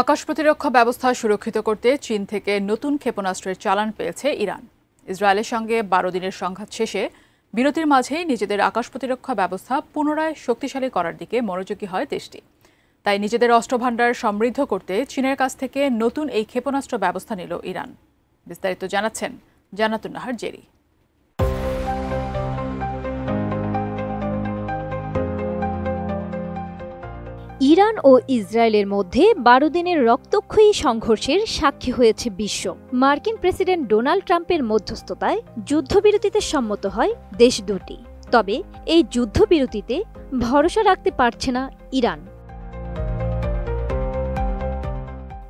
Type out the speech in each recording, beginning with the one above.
আকাশ প্রতিরক্ষা ব্যবস্থা সুরক্ষিত করতে চীন থেকে নতুন ক্ষেপণাস্ত্রের চালান পেয়েছে ইরান। ইসরায়েলের সঙ্গে ১২ দিনের সংঘাত শেষে বিরতির মাঝেই নিজেদের আকাশ প্রতিরক্ষা ব্যবস্থা পুনরায় শক্তিশালী করার দিকে মনোযোগী হয় দেশটি। তাই নিজেদের অস্ত্রভান্ডার সমৃদ্ধ করতে চীনের কাছ থেকে নতুন এই ক্ষেপণাস্ত্র ব্যবস্থা নিল ইরান। বিস্তারিত জানাচ্ছেন জান্নাতুন নাহার জেরি। ইরান ও ইসরায়েলের মধ্যে ১২ দিনের রক্তক্ষয়ী সংঘর্ষের সাক্ষী হয়েছে বিশ্ব। মার্কিন প্রেসিডেন্ট ডোনাল্ড ট্রাম্পের মধ্যস্থতায় যুদ্ধবিরতিতে সম্মত হয় দেশ দুটি। তবে এই যুদ্ধবিরতিতে ভরসা রাখতে পারছে না ইরান।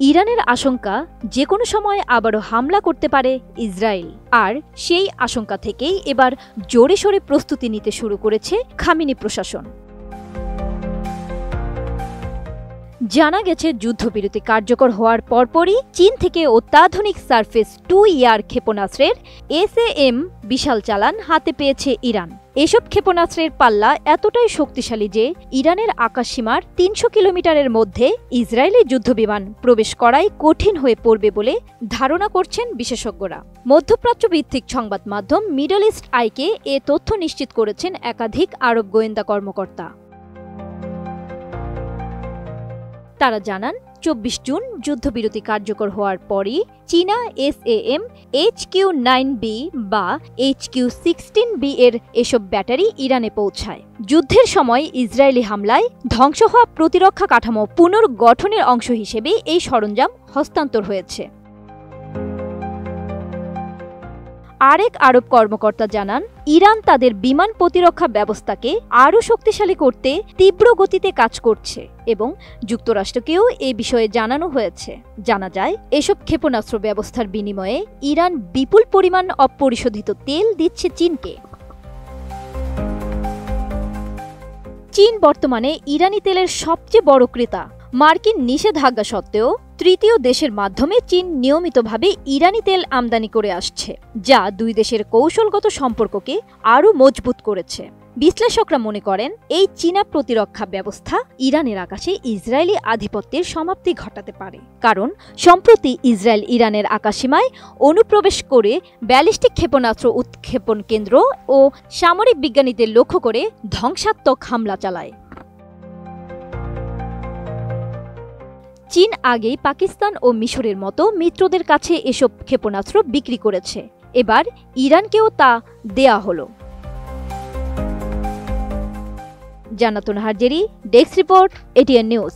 ইরানের আশঙ্কা যে কোনো সময় আবারও হামলা করতে পারে ইসরায়েল, আর সেই আশঙ্কা থেকেই এবার জোরে সোরে প্রস্তুতি নিতে শুরু করেছে খামেনি প্রশাসন। জানা গেছে, যুদ্ধবিরতি কার্যকর হওয়ার পরপরই চীন থেকে অত্যাধুনিক সারফেস 2 ইয়ার ক্ষেপণাস্ত্রের SAM বিশাল চালান হাতে পেয়েছে ইরান। এসব ক্ষেপণাস্ত্রের পাল্লা এতটাই শক্তিশালী যে ইরানের আকাশসীমার ৩০০ কিলোমিটারের মধ্যে ইসরায়েলি যুদ্ধবিমান প্রবেশ করাই কঠিন হয়ে পড়বে বলে ধারণা করছেন বিশেষজ্ঞরা। মধ্যপ্রাচ্য ভিত্তিক সংবাদ মাধ্যম মিডল ইস্ট আইকে এ তথ্য নিশ্চিত করেছেন একাধিক আরব গোয়েন্দা কর্মকর্তা। তারা জানান, ২৪ জুন যুদ্ধবিরতি কার্যকর হওয়ার পরই চীনা SAM HQ-9B বা HQ-16B এর এসব ব্যাটারি ইরানে পৌঁছায়। যুদ্ধের সময় ইসরায়েলি হামলায় ধ্বংস হওয়া প্রতিরক্ষা কাঠামো পুনর্গঠনের অংশ হিসেবে এই সরঞ্জাম হস্তান্তর হয়েছে। আরেক আরব কর্মকর্তা জানান, ইরান তাদের বিমান প্রতিরক্ষা ব্যবস্থাকে আরও শক্তিশালী করতে তীব্র গতিতে কাজ করছে এবং যুক্তরাষ্ট্রকেও এ বিষয়ে জানানো হয়েছে। জানা যায়, এসব ক্ষেপণাস্ত্র ব্যবস্থার বিনিময়ে ইরান বিপুল পরিমাণ অপরিশোধিত তেল দিচ্ছে চীনকে। চীন বর্তমানে ইরানি তেলের সবচেয়ে বড় ক্রেতা। মার্কিন নিষেধাজ্ঞা সত্ত্বেও তৃতীয় দেশের মাধ্যমে চীন নিয়মিতভাবে ইরানি তেল আমদানি করে আসছে, যা দুই দেশের কৌশলগত সম্পর্ককে আরও মজবুত করেছে। বিশ্লেষকরা মনে করেন, এই চীনা প্রতিরক্ষা ব্যবস্থা ইরানের আকাশে ইসরায়েলি আধিপত্যের সমাপ্তি ঘটাতে পারে, কারণ সম্প্রতি ইসরায়েল ইরানের আকাশসীমায় অনুপ্রবেশ করে ব্যালিস্টিক ক্ষেপণাস্ত্র উৎক্ষেপণ কেন্দ্র ও সামরিক বিজ্ঞানীদের লক্ষ্য করে ধ্বংসাত্মক হামলা চালায়। চীন আগেই পাকিস্তান ও মিশরের মতো মিত্রদের কাছে এসব ক্ষেপণাস্ত্র বিক্রি করেছে। এবার ইরানকেও তা দেয়া হলো। জান্নাতুন Nahar Jerry, desk report, ATN news.